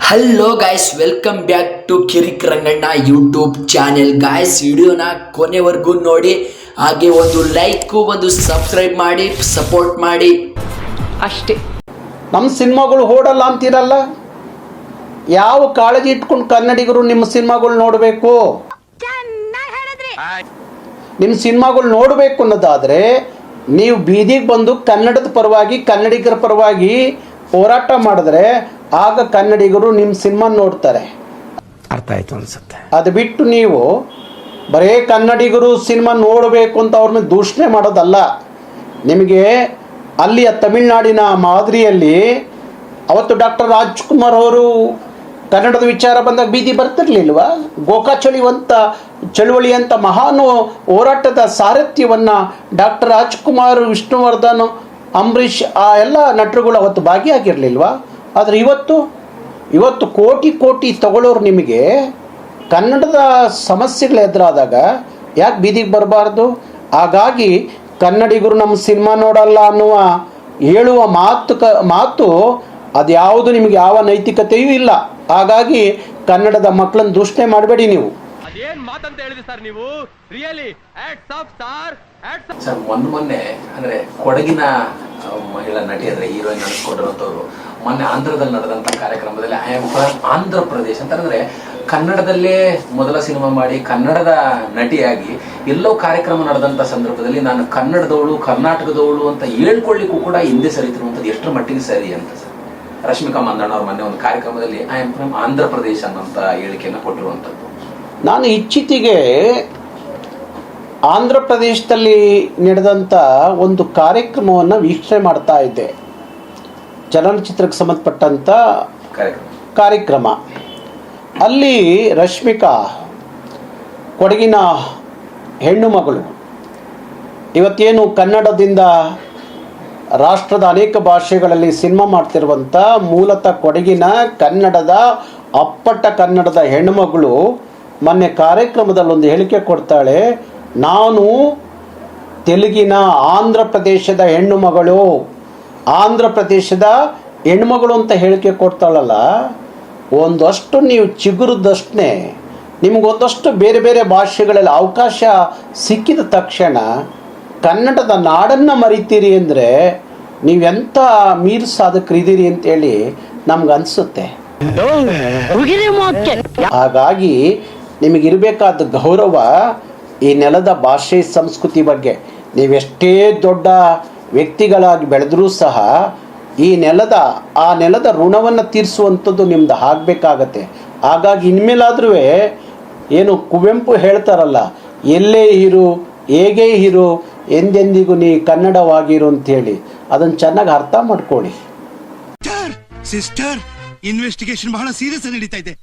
Hello guys, welcome back to Kirik Ranganna YouTube channel. Guys, ವಿಡಿಯೋನ ಕೊನೆವರೆಗೂ ನೋಡಿ, ಹಾಗೆ ಒಂದು ಲೈಕ್ ಒಂದು ಸಬ್ಸ್ಕ್ರೈಬ್ ಮಾಡಿ ಸಪೋರ್ಟ್ ಮಾಡಿ ಅಷ್ಟೇ. ನಮ್ಮ ಸಿನಿಮಾಗಳು ಓಡಲ್ಲ ಅಂತೀರಲ್ಲ, ಯಾವ ಕಾಳಜಿ ಇಟ್ಕೊಂಡು ಕನ್ನಡಿಗರು ನಿಮ್ಮ ಸಿನಿಮಾಗಳು ನೋಡಬೇಕು? ನಿಮ್ಮ ಸಿನಿಮಾಗಳು ನೋಡಬೇಕು ಅನ್ನೋದಾದರೆ ನೀವು ಬೀದಿಗೆ ಬಂದು ಕನ್ನಡದ ಪರವಾಗಿ ಕನ್ನಡಿಗರ ಪರವಾಗಿ ಹೋರಾಟ ಮಾಡಿದ್ರೆ ಆಗ ಕನ್ನಡಿಗರು ನಿಮ್ಮ ಸಿನಿಮಾ ನೋಡ್ತಾರೆ. ಅರ್ಥ ಆಯ್ತು ಅನ್ಸುತ್ತೆ. ಅದು ಬಿಟ್ಟು ನೀವು ಬರೇ ಕನ್ನಡಿಗರು ಸಿನಿಮಾ ನೋಡಬೇಕು ಅಂತ ಅವ್ರ ಮೇಲೆ ದೂಷಣೆ ಮಾಡೋದಲ್ಲ. ನಿಮಗೆ ಅಲ್ಲಿಯ ತಮಿಳುನಾಡಿನ ಮಾದರಿಯಲ್ಲಿ ಅವತ್ತು ಡಾಕ್ಟರ್ ರಾಜ್ಕುಮಾರ್ ಅವರು ಕನ್ನಡದ ವಿಚಾರ ಬಂದಾಗ ಬೀದಿ ಬರ್ತಿರ್ಲಿಲ್ವಾ? ಗೋಕಾ ಚಳುವಳಿ ಅಂತ ಮಹಾನ್ ಹೋರಾಟದ ಸಾರಥ್ಯವನ್ನು ಡಾಕ್ಟರ್ ರಾಜ್ಕುಮಾರ್, ವಿಷ್ಣುವರ್ಧನ್, ಅಂಬರೀಷ್ ಆ ಎಲ್ಲ ನಟರುಗಳು ಅವತ್ತು ಭಾಗಿಯಾಗಿರಲಿಲ್ವಾ? ಆದರೆ ಇವತ್ತು ಕೋಟಿ ತಗೊಳ್ಳೋರು ನಿಮಗೆ ಕನ್ನಡದ ಸಮಸ್ಯೆಗಳು ಎದುರಾದಾಗ ಯಾಕೆ ಬೀದಿಗೆ ಬರಬಾರ್ದು? ಹಾಗಾಗಿ ಕನ್ನಡಿಗರು ನಮ್ಮ ಸಿನಿಮಾ ನೋಡಲ್ಲ ಅನ್ನುವ ಹೇಳುವ ಮಾತು ಅದು ಯಾವುದು ನಿಮಗೆ ಯಾವ ನೈತಿಕತೆಯೂ ಇಲ್ಲ. ಹಾಗಾಗಿ ಕನ್ನಡದ ಮಕ್ಕಳನ್ನು ದೂಷಣೆ ಮಾಡಬೇಡಿ ನೀವು. ಸರ್, ಮೊನ್ನೆ ಅಂದ್ರೆ ಕೊಡಗಿನ ಮಹಿಳಾ ನಟಿ ಅಂದ್ರೆ ಹೀರೋಯಿನ್ ಅನಿಸ್ಕೊಂಡಿರುವಂತವ್ರು ಮೊನ್ನೆ ಆಂಧ್ರದಲ್ಲಿ ನಡೆದಂತ ಕಾರ್ಯಕ್ರಮದಲ್ಲಿ I am from Andhra Pradesh ಅಂತಂದ್ರೆ ಕನ್ನಡದಲ್ಲೇ ಮೊದಲ ಸಿನಿಮಾ ಮಾಡಿ ಕನ್ನಡದ ನಟಿಯಾಗಿ ಎಲ್ಲೋ ಕಾರ್ಯಕ್ರಮ ನಡೆದಂತ ಸಂದರ್ಭದಲ್ಲಿ ನಾನು ಕನ್ನಡದವಳು ಕರ್ನಾಟಕದವಳು ಅಂತ ಹೇಳ್ಕೊಳ್ಳಿಕ್ಕೂ ಕೂಡ ಹಿಂದೆ ಸರಿತಿರುವಂಥದ್ದು ಎಷ್ಟರ ಮಟ್ಟಿಗೆ ಸರಿ ಅಂತ ಸರ್. ರಶ್ಮಿಕಾ ಮಂದಣ್ಣ ಅವ್ರ ಮೊನ್ನೆ ಒಂದು ಕಾರ್ಯಕ್ರಮದಲ್ಲಿ I am from Andhra Pradesh ಅನ್ನೋಂಥ ಹೇಳಿಕೆಯನ್ನು ಕೊಟ್ಟಿರುವಂಥದ್ದು. ನಾನು ಇಚ್ಛಿತಿಗೆ ಆಂಧ್ರ ಪ್ರದೇಶದಲ್ಲಿ ನಡೆದಂಥ ಒಂದು ಕಾರ್ಯಕ್ರಮವನ್ನು ವೀಕ್ಷಣೆ ಮಾಡ್ತಾ ಇದ್ದೆ. ಚಲನಚಿತ್ರಕ್ಕೆ ಸಂಬಂಧಪಟ್ಟಂಥ ಕಾರ್ಯಕ್ರಮ. ಅಲ್ಲಿ ರಶ್ಮಿಕಾ, ಕೊಡಗಿನ ಹೆಣ್ಣು ಮಗಳು, ಇವತ್ತೇನು ಕನ್ನಡದಿಂದ ರಾಷ್ಟ್ರದ ಅನೇಕ ಭಾಷೆಗಳಲ್ಲಿ ಸಿನಿಮಾ ಮಾಡ್ತಿರುವಂಥ ಮೂಲತಃ ಕೊಡಗಿನ ಕನ್ನಡದ ಅಪ್ಪಟ ಕನ್ನಡದ ಹೆಣ್ಣುಮಗಳು ಮೊನ್ನೆ ಕಾರ್ಯಕ್ರಮದಲ್ಲಿ ಒಂದು ಹೇಳಿಕೆ ಕೊಡ್ತಾಳೆ. ನಾನು ತೆಲುಗಿನ ಆಂಧ್ರ ಪ್ರದೇಶದ ಹೆಣ್ಣು ಮಗಳು ಅಂತ ಹೇಳಿಕೆ ಕೊಡ್ತಾಳಲ್ಲ, ಒಂದಷ್ಟು ನೀವು ಚಿಗುರಿದಷ್ಟೇ ನಿಮಗೊಂದಷ್ಟು ಬೇರೆ ಬೇರೆ ಭಾಷೆಗಳಲ್ಲಿ ಅವಕಾಶ ಸಿಕ್ಕಿದ ತಕ್ಷಣ ಕನ್ನಡದ ನಾಡನ್ನು ಮರಿತೀರಿ ಅಂದರೆ ನೀವೆಂಥ ಮೀರ್ ಸಾಧಕರಿದ್ದೀರಿ ಅಂತೇಳಿ ನಮ್ಗೆ ಅನಿಸುತ್ತೆ. ಹಾಗಾಗಿ ನಿಮಗಿರಬೇಕಾದ ಗೌರವ ಈ ನೆಲದ ಭಾಷೆ ಸಂಸ್ಕೃತಿ ಬಗ್ಗೆ. ನೀವೆಷ್ಟೇ ದೊಡ್ಡ ವ್ಯಕ್ತಿಗಳಾಗಿ ಬೆಳೆದರೂ ಸಹ ಆ ನೆಲದ ಋಣವನ್ನು ತೀರಿಸುವಂಥದ್ದು ನಿಮ್ದು ಆಗಬೇಕಾಗತ್ತೆ. ಹಾಗಾಗಿ ಇನ್ಮೇಲಾದ್ರೂ ಏನು ಕುವೆಂಪು ಹೇಳ್ತಾರಲ್ಲ, ಎಲ್ಲೇ ಇರು ಹೇಗೆ ಇರು ಎಂದೆಂದಿಗೂ ನೀ ಕನ್ನಡವಾಗಿರು ಅಂತೇಳಿ, ಅದನ್ನು ಚೆನ್ನಾಗಿ ಅರ್ಥ ಮಾಡ್ಕೊಳ್ಳಿ. ಸಿಸ್ಟರ್, ಇನ್ವೆಸ್ಟಿಗೇಷನ್ ಬಹಳ ಸೀರಿಯಸ್ ನಡೀತಾ ಇದೆ.